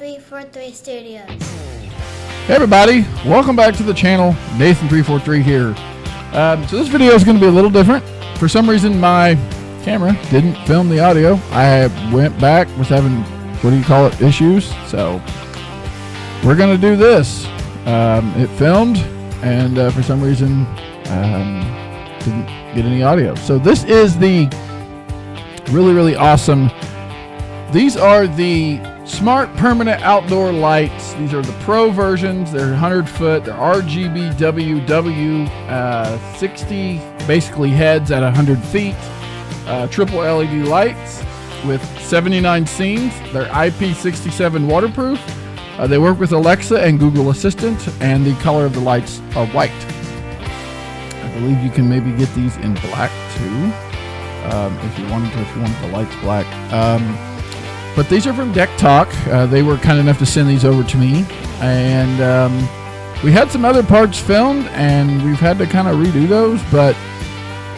Nathan343 Studios. Hey everybody, welcome back to the channel. Nathan343 here. So this video is going to be a little different. For some reason my camera didn't film the audio. I went back, was having, issues. So we're going to do this. It filmed and for some reason didn't get any audio. So this is the really awesome. These are the smart permanent outdoor lights. These are the pro versions. They're 100 foot. They're RGBWW 60 basically heads at 100 feet. Triple LED lights with 79 scenes. They're IP67 waterproof. They work with Alexa and Google Assistant, and the color of the lights are white. I believe you can maybe get these in black too, if you wanted the lights black. But these are from Deck Talk. They were kind enough to send these over to me, and we had some other parts filmed, and we've had to kind of redo those. But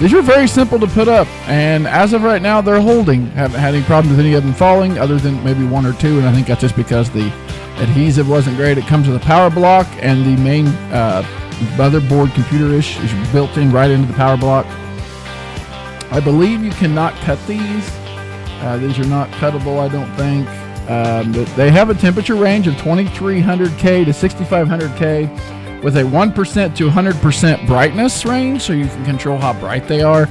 these are very simple to put up, and as of right now, they're holding. Haven't had any problems with any of them falling, other than maybe one or two, and I think that's just because the adhesive wasn't great. It comes with a power block, and the main motherboard computer-ish is built in right into the power block. I believe you cannot cut these. These are not cuttable, I don't think. But they have a temperature range of 2300K to 6500K with a 1% to 100% brightness range, so you can control how bright they are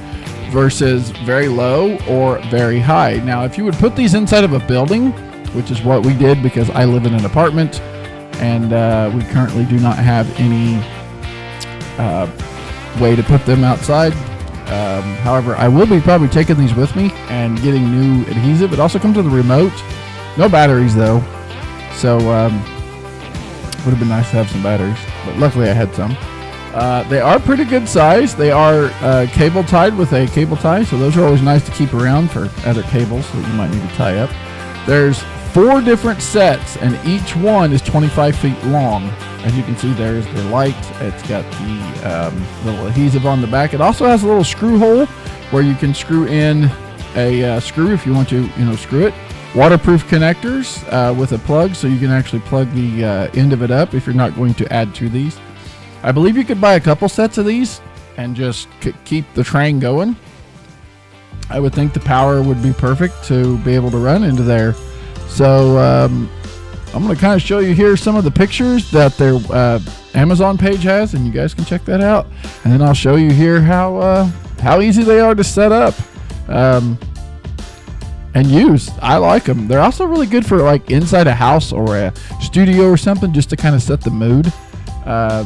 versus very low or very high. Now, if you would put these inside of a building, which is what we did because I live in an apartment and we currently do not have any way to put them outside. However, I will be probably taking these with me and getting new adhesive. It also comes with a remote. No batteries though, so would have been nice to have some batteries, but luckily I had some. They are pretty good size. They are cable tied with a cable tie, so those are always nice to keep around for other cables that you might need to tie up. There's 4 different sets, and each one is 25 feet long. As you can see, there's the light. It's got the little adhesive on the back. It also has a little screw hole where you can screw in a screw if you want to, screw it. Waterproof connectors with a plug, so you can actually plug the end of it up if you're not going to add to these. I believe you could buy a couple sets of these and just keep the train going. I would think the power would be perfect to be able to run into there. So I'm going to kind of show you here some of the pictures that their Amazon page has, and you guys can check that out. And then I'll show you here how easy they are to set up and use. I like them. They're also really good for like inside a house or a studio or something, just to kind of set the mood.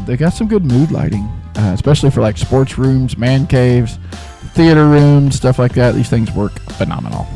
They got some good mood lighting, especially for like sports rooms, man caves, theater rooms, stuff like that. These things work phenomenal.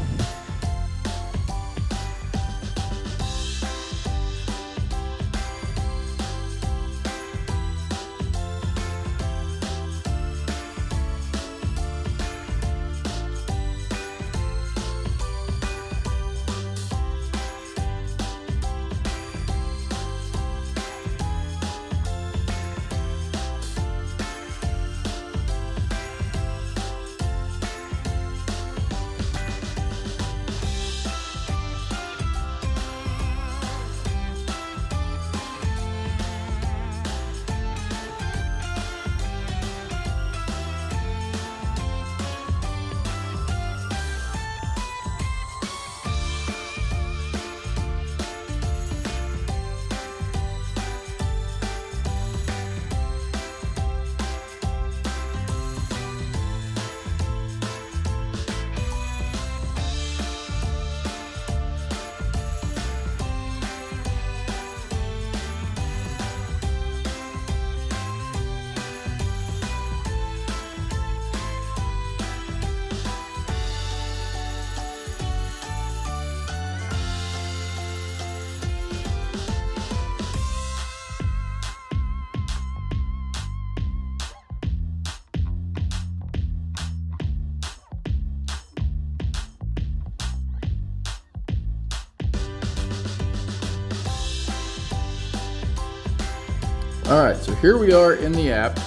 Alright, so here we are in the app,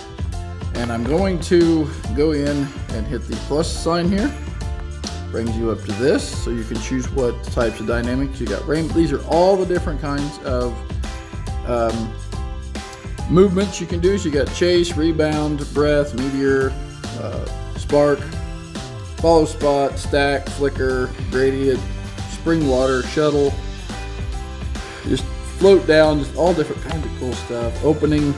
and I'm going to go in and hit the plus sign here, brings you up to this, so you can choose what types of dynamics. You got rain. These are all the different kinds of movements you can do. So you got chase, rebound, breath, meteor, spark, follow spot, stack, flicker, gradient, spring water, shuttle, just float down, just all different kinds of cool stuff, opening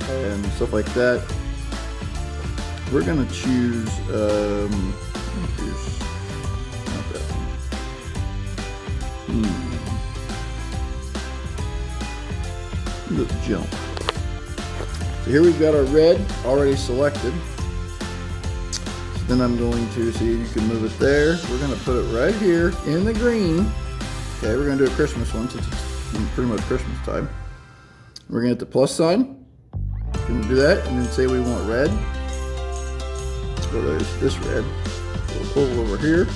and stuff like that. We're gonna choose, not that one. The jump. So here we've got our red already selected. So then I'm going to see if you can move it there. We're gonna put it right here in the green. Okay, we're gonna do a Christmas one since it's pretty much Christmas time. We're gonna hit the plus sign. We're gonna do that and then say we want red. So there's this red. So we'll pull it over here.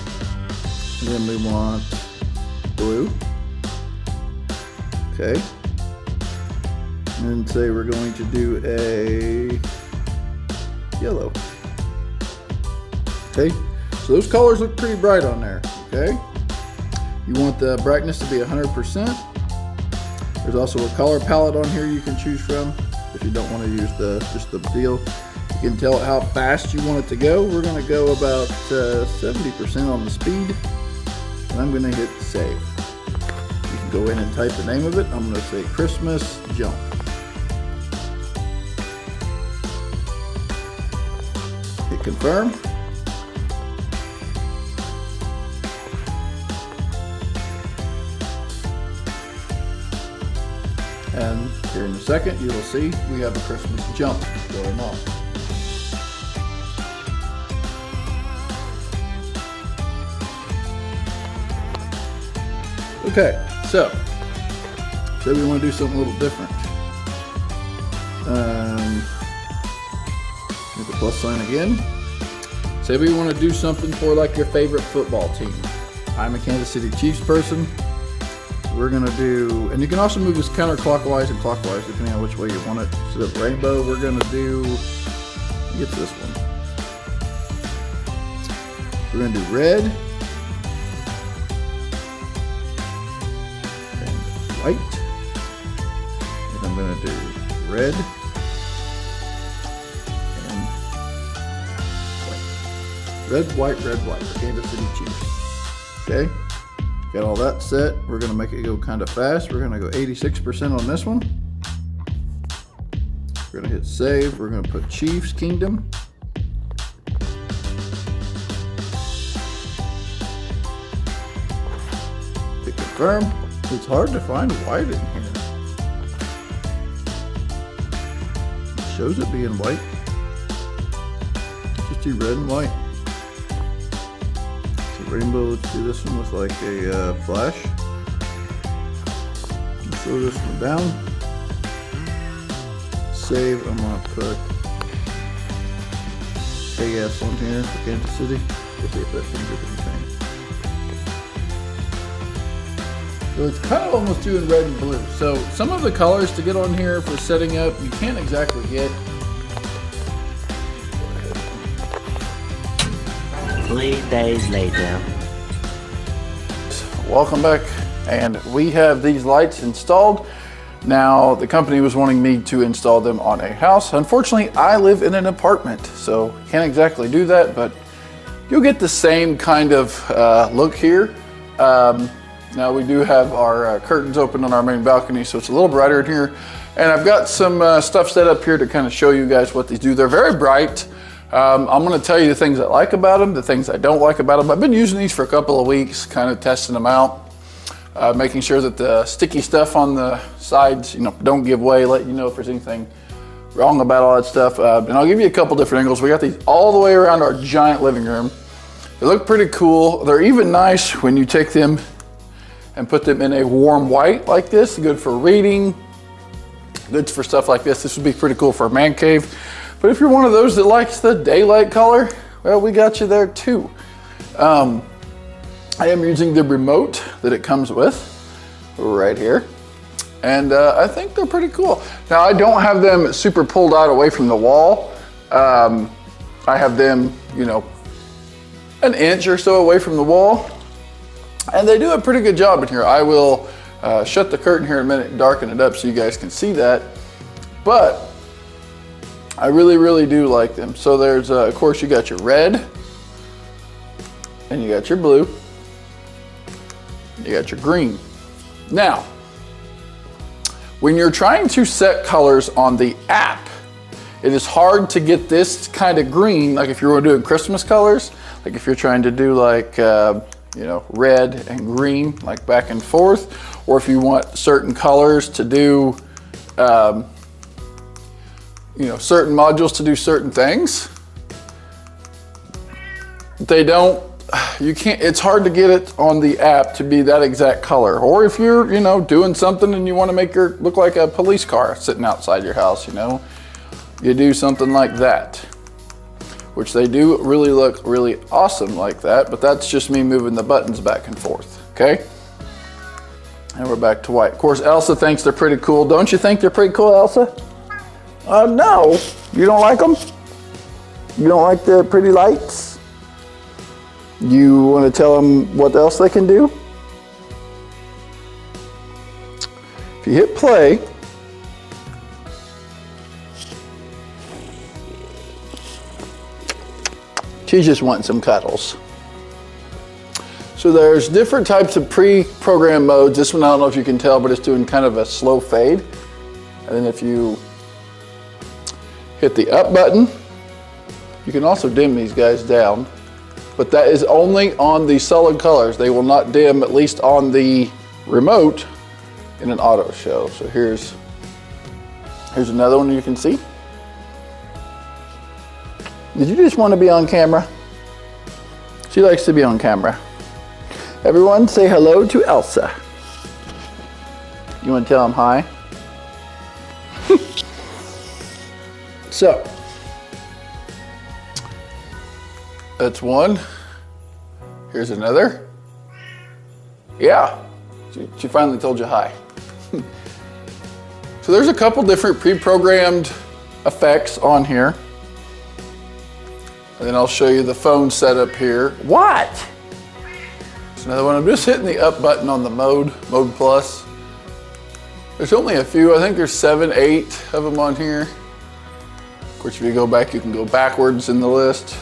And then we want blue. Okay. And then say we're going to do a yellow. Okay, so those colors look pretty bright on there. Okay, you want the brightness to be 100%. There's also a color palette on here you can choose from if you don't want to use just the deal. You can tell it how fast you want it to go. We're going to go about 70% on the speed, and I'm going to hit save. You can go in and type the name of it. I'm going to say Christmas Jump. Hit confirm. And here in a second, you'll see we have a Christmas jump going on. Okay, so say we want to do something a little different. Hit the plus sign again. Say we want to do something for like your favorite football team. I'm a Kansas City Chiefs person. We're gonna do, and you can also move this counterclockwise and clockwise depending on which way you want it. So the rainbow, we're gonna do, get this one. We're gonna do red and white, and I'm gonna do red and white. Red, white, for Kansas City Chiefs. Okay. Got all that set. We're gonna make it go kind of fast. We're gonna go 86% on this one. We're gonna hit save. We're gonna put Chiefs Kingdom. Hit confirm. It's hard to find white in here. It shows it being white. Just do red and white. Rainbow, let's do this one with like a flash. Slow this one down. Save, I'm gonna put KS on here for Kansas City. We'll see if that thing did anything. So it's kind of almost doing red and blue. So some of the colors to get on here for setting up, you can't exactly get. 3 days later. Welcome back, and we have these lights installed. Now, the company was wanting me to install them on a house. Unfortunately, I live in an apartment, so can't exactly do that, but you'll get the same kind of look here. Now, we do have our curtains open on our main balcony, so it's a little brighter in here. And I've got some stuff set up here to kind of show you guys what these do. They're very bright. I'm going to tell you the things I like about them, the things I don't like about them. I've been using these for a couple of weeks, kind of testing them out, making sure that the sticky stuff on the sides, don't give way, let you know if there's anything wrong about all that stuff. And I'll give you a couple different angles. We got these all the way around our giant living room. They look pretty cool. They're even nice when you take them and put them in a warm white like this. Good for reading, good for stuff like this. This would be pretty cool for a man cave. But if you're one of those that likes the daylight color, well, we got you there too. I am using the remote that it comes with right here. And I think they're pretty cool. Now, I don't have them super pulled out away from the wall. I have them, an inch or so away from the wall. And they do a pretty good job in here. I will shut the curtain here in a minute and darken it up so you guys can see that. But I really, really do like them. So there's, of course, you got your red, and you got your blue, you got your green. Now, when you're trying to set colors on the app, it is hard to get this kind of green, like if you're doing Christmas colors, like if you're trying to do like, you know, red and green, like back and forth, or if you want certain colors to do, you know, certain modules to do certain things. They don't, you can't, it's hard to get it on the app to be that exact color. Or if you're, you know, doing something and you want to make it look like a police car sitting outside your house, you know, you do something like that, which they do really look really awesome like that, but that's just me moving the buttons back and forth, okay? And we're back to white. Of course, Elsa thinks they're pretty cool. Don't you think they're pretty cool, Elsa? No, you don't like them? You don't like the pretty lights? You want to tell them what else they can do? If you hit play, she's just wanting some cuddles. So there's different types of pre-programmed modes. This one, I don't know if you can tell, but it's doing kind of a slow fade. And then if you hit the up button, you can also dim these guys down, but that is only on the solid colors. They will not dim, at least on the remote, in an auto show. So here's another one you can see. Did you just want to be on camera? She likes to be on camera. Everyone say hello to Elsa. You want to tell them hi? So, that's one. Here's another. Yeah, she finally told you hi. So there's a couple different pre-programmed effects on here. And then I'll show you the phone setup here. What? There's another one. I'm just hitting the up button on the mode plus. There's only a few. I think there's 7, 8 of them on here. Of course, if you go back, you can go backwards in the list.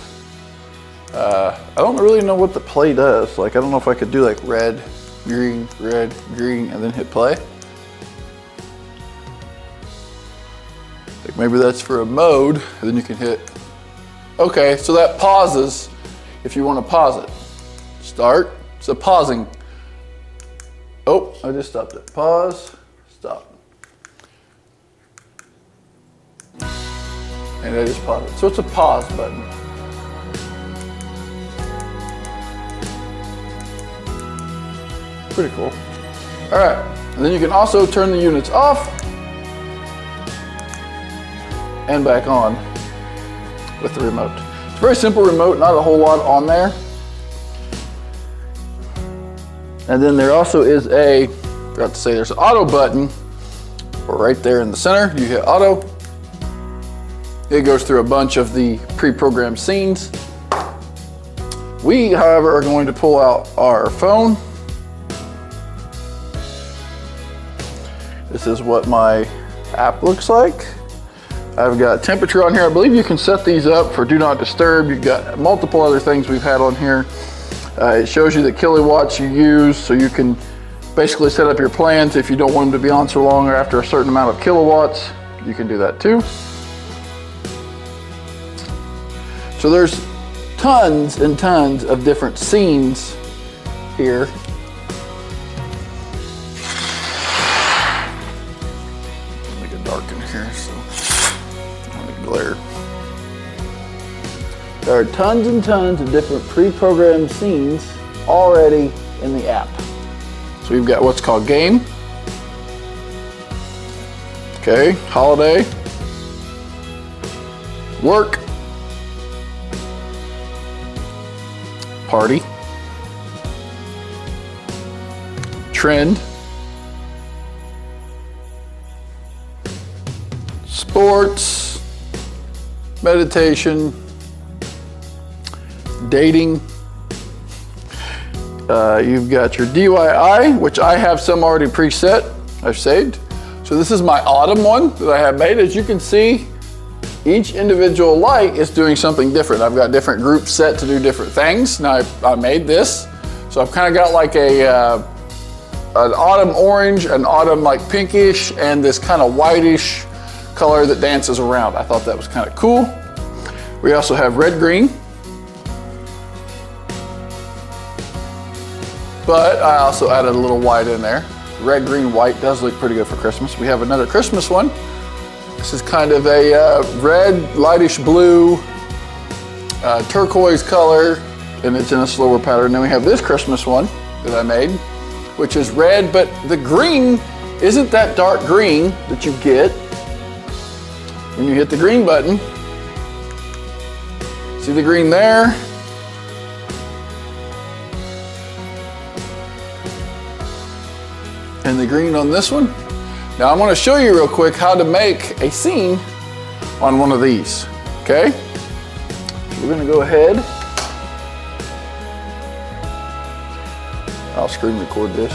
I don't really know what the play does. Like, I don't know if I could do like red, green, and then hit play. Like maybe that's for a mode, and then you can hit. Okay, so that pauses if you want to pause it. Start, so pausing. Oh, I just stopped it. Pause, stop. And I just paused it. So it's a pause button. Pretty cool. All right, and then you can also turn the units off and back on with the remote. It's a very simple remote, not a whole lot on there. And then there also is a, forgot to say, there's an auto button right there in the center. You hit auto. It goes through a bunch of the pre-programmed scenes. We, however, are going to pull out our phone. This is what my app looks like. I've got temperature on here. I believe you can set these up for do not disturb. You've got multiple other things we've had on here. It shows you the kilowatts you use, so you can basically set up your plans. If you don't want them to be on so long or after a certain amount of kilowatts, you can do that too. So there's tons and tons of different scenes here. Make it dark in here so I don't glare. There are tons and tons of different pre-programmed scenes already in the app. So we've got what's called game. Okay, holiday, work, party, trend, sports, meditation, dating, You've got your DIY, which I have some already preset, I've saved. So this is my autumn one that I have made. As you can see, each individual light is doing something different. I've got different groups set to do different things. Now I made this. So I've kind of got like an autumn orange, an autumn like pinkish, and this kind of whitish color that dances around. I thought that was kind of cool. We also have red green. But I also added a little white in there. Red, green, white does look pretty good for Christmas. We have another Christmas one. This is kind of a red, lightish blue, turquoise color, and it's in a slower pattern. Then we have this Christmas one that I made, which is red, but the green isn't that dark green that you get when you hit the green button. See the green there? And the green on this one. Now I'm going to show you real quick how to make a scene on one of these, okay? We're going to go ahead. I'll screen record this.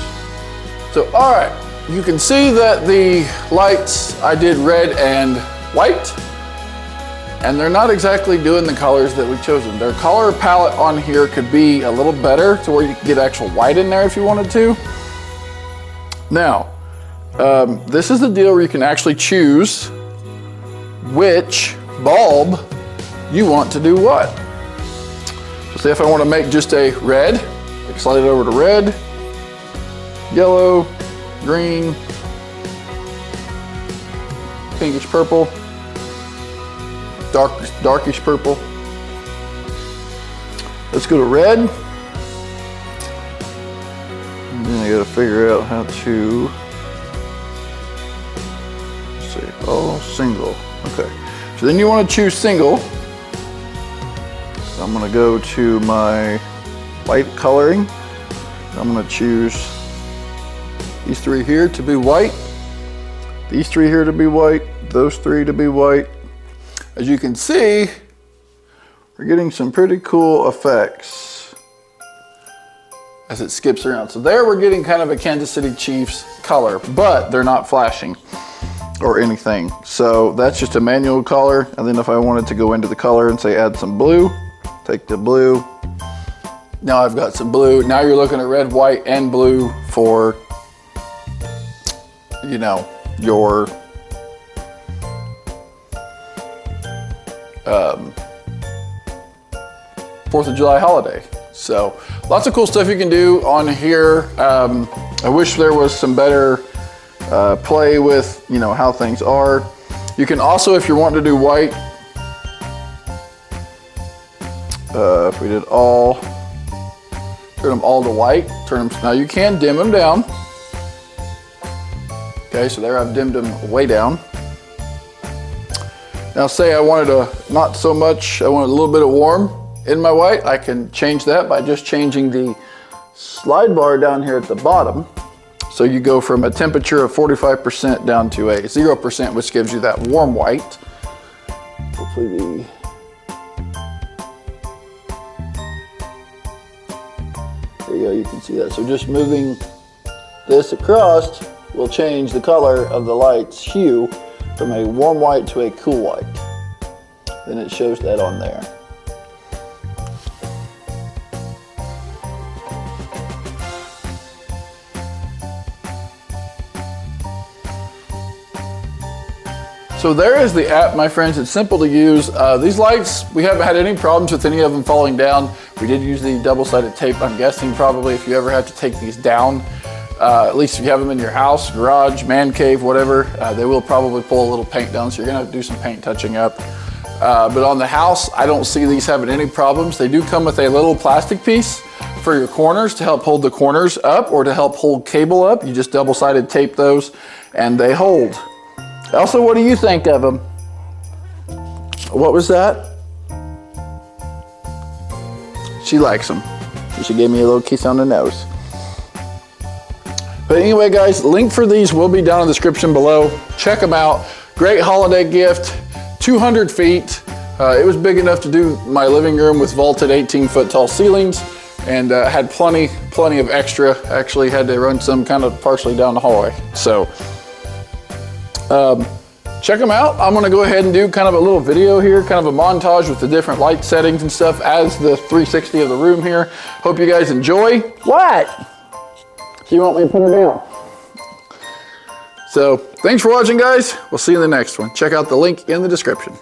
So, all right, you can see that the lights, I did red and white, and they're not exactly doing the colors that we've chosen. Their color palette on here could be a little better to where you could get actual white in there if you wanted to. Now, this is the deal where you can actually choose which bulb you want to do what. So say if I want to make just a red, I can slide it over to red, yellow, green, pinkish purple, darkish purple. Let's go to red. And then I gotta figure out how to, let's see, oh, single. Okay, so then you wanna choose single. So I'm gonna go to my white coloring. I'm gonna choose these three here to be white, these three here to be white, those three to be white. As you can see, we're getting some pretty cool effects as it skips around. So there we're getting kind of a Kansas City Chiefs color, but they're not flashing or anything. So that's just a manual color. And then if I wanted to go into the color and say add some blue, take the blue. Now I've got some blue. Now you're looking at red, white, and blue for, you know, your Fourth of July holiday. So lots of cool stuff you can do on here. I wish there was some better play with, you know, how things are. You can also, if you're wanting to do white, if we did all, turn them all to white, turn them, now you can dim them down. Okay, so there I've dimmed them way down. Now say I wanted a, not so much, I wanted a little bit of warm in my white, I can change that by just changing the slide bar down here at the bottom. So you go from a temperature of 45% down to a 0%, which gives you that warm white. Hopefully there you go, you can see that. So just moving this across will change the color of the light's hue from a warm white to a cool white. Then it shows that on there. So there is the app, my friends. It's simple to use. These lights, we haven't had any problems with any of them falling down. We did use the double-sided tape. I'm guessing probably if you ever have to take these down, at least if you have them in your house, garage, man cave, whatever, they will probably pull a little paint down, so you're gonna have to do some paint touching up. But on the house, I don't see these having any problems. They do come with a little plastic piece for your corners to help hold the corners up or to help hold cable up. You just double-sided tape those and they hold. Elsa, what do you think of them? What was that? She likes them. She gave me a little kiss on the nose. But anyway, guys, link for these will be down in the description below. Check them out. Great holiday gift. 200 feet. It was big enough to do my living room with vaulted 18-foot tall ceilings. and had plenty of extra. Actually had to run some kind of partially down the hallway. So check them out. I'm gonna go ahead and do kind of a little video here, kind of a montage with the different light settings and stuff as the 360 of the room here. Hope you guys enjoy. What? So you want me to put her down? So thanks for watching, guys. We'll see you in the next one. Check out the link in the description.